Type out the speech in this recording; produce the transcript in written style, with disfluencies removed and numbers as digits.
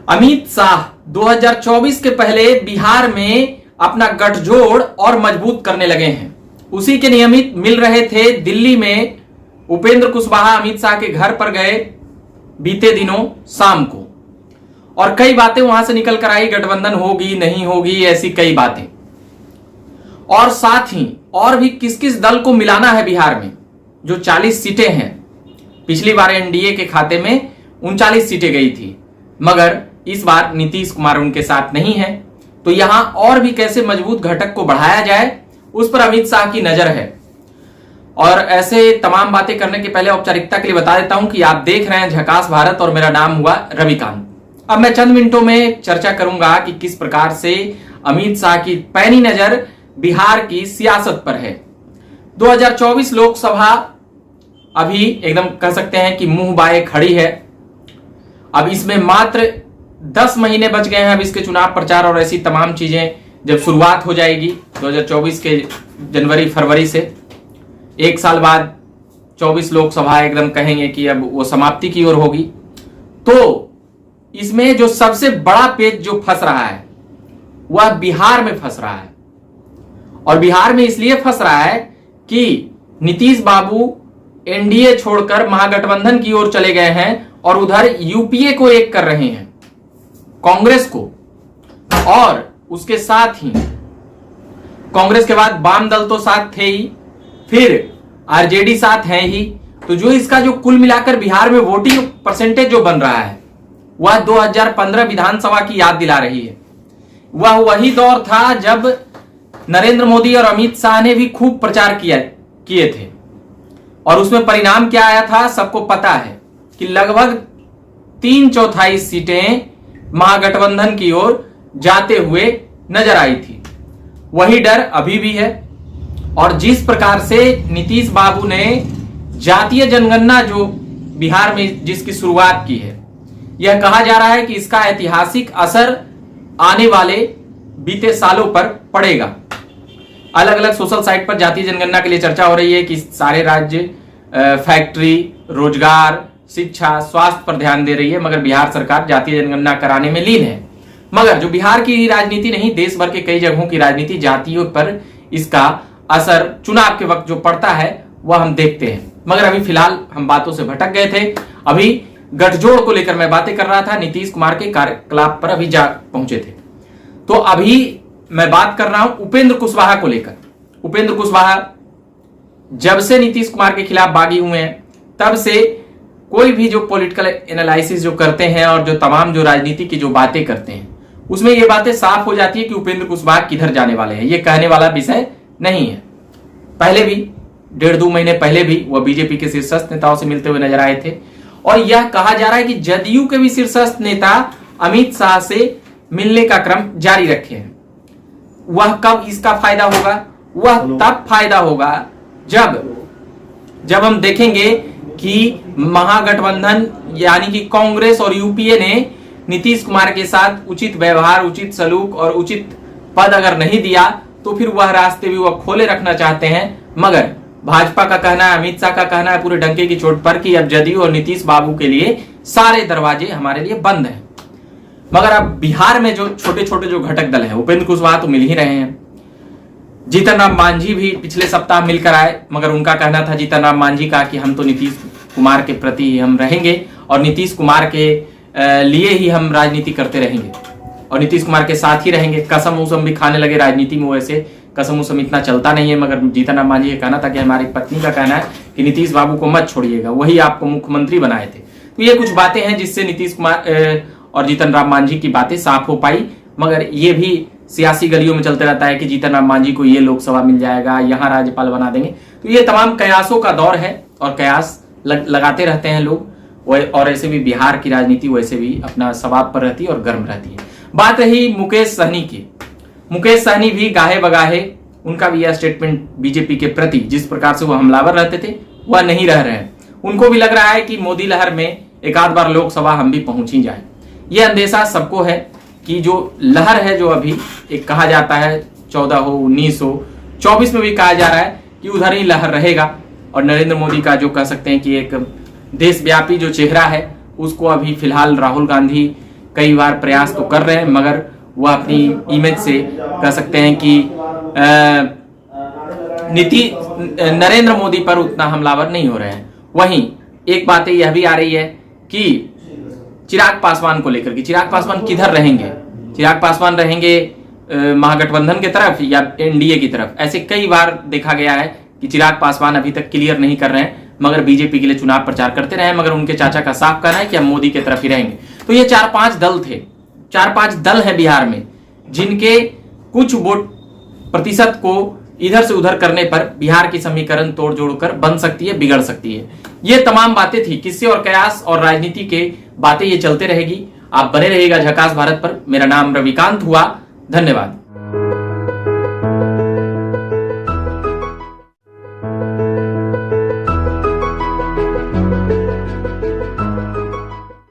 अमित शाह 2024 के पहले बिहार में अपना गठजोड़ और मजबूत करने लगे हैं। उसी के नियमित मिल रहे थे। दिल्ली में उपेंद्र कुशवाहा अमित शाह के घर पर गए बीते दिनों शाम को, और कई बातें वहां से निकल कर आई। गठबंधन होगी नहीं होगी, ऐसी कई बातें, और साथ ही और भी किस किस दल को मिलाना है बिहार में। जो 40 सीटें हैं, पिछली बार एनडीए के खाते में 39 सीटें गई थी, मगर इस बार नीतीश कुमार उनके साथ नहीं है। तो यहां और भी कैसे मजबूत घटक को बढ़ाया जाए, उस पर अमित शाह की नजर है। और ऐसे तमाम बातें करने के पहले औपचारिकता के लिए बता देता हूं कि आप देख रहे हैं झकास भारत और मेरा नाम हुआ रविकांत। अब मैं चंद मिनटों में चर्चा करूंगा कि किस प्रकार से अमित शाह की पैनी नजर बिहार की सियासत पर है। 2024 लोकसभा अभी एकदम कह सकते हैं कि मुंह बाए खड़ी है। अब इसमें मात्र 10 महीने बच गए हैं अब इसके चुनाव प्रचार और ऐसी तमाम चीजें जब शुरुआत हो जाएगी 2024 के जनवरी फरवरी से, एक साल बाद 24 लोकसभा एकदम कहेंगे कि अब वो समाप्ति की ओर होगी। तो इसमें जो सबसे बड़ा पेच जो फंस रहा है वह बिहार में फंस रहा है, और बिहार में इसलिए फंस रहा है कि नीतीश बाबू एनडीए छोड़कर महागठबंधन की ओर चले गए हैं और उधर यूपीए को एक कर रहे हैं, कांग्रेस को, और उसके साथ ही कांग्रेस के बाद वाम दल तो साथ थे ही, फिर आरजेडी साथ है ही। तो जो इसका जो कुल मिलाकर बिहार में वोटिंग परसेंटेज जो बन रहा है वह 2015 विधानसभा की याद दिला रही है। वह वही दौर था जब नरेंद्र मोदी और अमित शाह ने भी खूब प्रचार किए थे, और उसमें परिणाम क्या आया था सबको पता है कि लगभग 3/4 सीटें महागठबंधन की ओर जाते हुए नजर आई थी। वही डर अभी भी है, और जिस प्रकार से नीतीश बाबू ने जातीय जनगणना जो बिहार में जिसकी शुरुआत की है, यह कहा जा रहा है कि इसका ऐतिहासिक असर आने वाले बीते सालों पर पड़ेगा। अलग अलग सोशल साइट पर जातीय जनगणना के लिए चर्चा हो रही है कि सारे राज्य फैक्ट्री, रोजगार, शिक्षा, स्वास्थ्य पर ध्यान दे रही है, मगर बिहार सरकार जातीय जनगणना कराने में लीन है। मगर जो बिहार की राजनीति नहीं, देश भर के कई जगहों की राजनीति, जातियों पर इसका असर चुनाव के वक्त जो पड़ता है वह हम देखते हैं। मगर अभी फिलहाल हम बातों से भटक गए थे। अभी गठजोड़ को लेकर मैं बातें कर रहा था, नीतीश कुमार के कार्यकलाप पर अभी जा पहुंचे थे। तो अभी मैं बात कर रहा हूं उपेंद्र कुशवाहा को लेकर। उपेंद्र कुशवाहा जब से नीतीश कुमार के खिलाफ बागी हुए हैं, तब से कोई भी जो पॉलिटिकल एनालिसिस जो करते हैं और जो तमाम जो राजनीति की जो बातें करते हैं, उसमें ये बातें साफ हो जाती है कि उपेंद्र कुशवाहा किधर जाने वाले हैं। ये कहने वाला विषय नहीं है। पहले भी 1.5-2 महीने पहले भी वह बीजेपी के शीर्षस्थ नेताओं से मिलते हुए नजर आए थे, और यह कहा जा रहा है कि जदयू के भी शीर्षस्थ नेता अमित शाह से मिलने का क्रम जारी रखे हैं। वह कब इसका फायदा होगा? वह तब फायदा होगा जब हम देखेंगे कि महागठबंधन यानी कि कांग्रेस और यूपीए ने नीतीश कुमार के साथ उचित व्यवहार, उचित सलूक और उचित पद अगर नहीं दिया, तो फिर वह रास्ते भी वह खोले रखना चाहते हैं। मगर भाजपा का कहना है, अमित शाह का कहना है पूरे डंके की चोट पर कि अब जदयू और नीतीश बाबू के लिए सारे दरवाजे हमारे लिए बंद हैं। मगर अब बिहार में जो छोटे छोटे जो घटक दल हैं, उपेंद्र कुशवाहा तो मिल ही रहे हैं। जीतन राम मांझी भी पिछले सप्ताह मिलकर आए, मगर उनका कहना था जीतन राम मांझी का कि हम तो नीतीश कुमार के प्रति हम रहेंगे और नीतीश कुमार के लिए ही हम राजनीति करते रहेंगे और नीतीश कुमार के साथ ही रहेंगे। कसम उसम भी खाने लगे राजनीति में। वैसे कसम उसम इतना चलता नहीं है, मगर जीतन राम मांझी का कहना था कि हमारी पत्नी का कहना है कि नीतीश बाबू को मत छोड़िएगा, वही आपको मुख्यमंत्री बनाए थे। तो ये कुछ बातें हैं जिससे नीतीश कुमार और जीतन राम मांझी की बातें साफ हो पाई। मगर ये भी सियासी गलियों में चलते रहता है कि जीतन राम मांझी को ये लोकसभा मिल जाएगा, यहाँ राज्यपाल बना देंगे। तो ये तमाम कयासों का दौर है और कयास लगाते रहते हैं लोग। और ऐसे भी बिहार की राजनीति वैसे भी अपना सवाब पर रहती है और गर्म रहती है। बात रही मुकेश सहनी की। मुकेश सहनी भी गाहे बगाहे, उनका भी यह स्टेटमेंट बीजेपी के प्रति जिस प्रकार से वो हमलावर रहते थे वह नहीं रह रहे हैं। उनको भी लग रहा है कि मोदी लहर में एक आध बार लोकसभा हम भी पहुंच ही जाए। यह अंदेशा सबको है कि जो लहर है, जो अभी एक कहा जाता है 14 हो 19 हो 24 में भी कहा जा रहा है कि उधर ही लहर रहेगा। और नरेंद्र मोदी का जो कह सकते हैं कि एक देशव्यापी जो चेहरा है, उसको अभी फिलहाल राहुल गांधी कई बार प्रयास तो कर रहे हैं, मगर वह अपनी इमेज से कह सकते हैं कि नरेंद्र मोदी पर उतना हमलावर नहीं हो रहे हैं। वहीं एक बात यह भी आ रही है कि चिराग पासवान को लेकर कि चिराग पासवान किधर रहेंगे, चिराग पासवान रहेंगे महागठबंधन की तरफ या एनडीए की तरफ। ऐसे कई बार देखा गया है कि चिराग पासवान अभी तक क्लियर नहीं कर रहे हैं, मगर बीजेपी के लिए चुनाव प्रचार करते रहे, मगर उनके चाचा का साफ कहना है कि हम मोदी की तरफ ही रहेंगे। तो ये 4-5 दल थे, 4-5 दल हैं बिहार में, जिनके कुछ वोट प्रतिशत को इधर से उधर करने पर बिहार की समीकरण तोड़ जोड़ कर बन सकती है, बिगड़ सकती है। ये तमाम बातें थी, किस्से और कयास और राजनीति के बातें ये चलते रहेगी। आप बने रहिएगा झकास भारत पर। मेरा नाम रविकांत हुआ। धन्यवाद।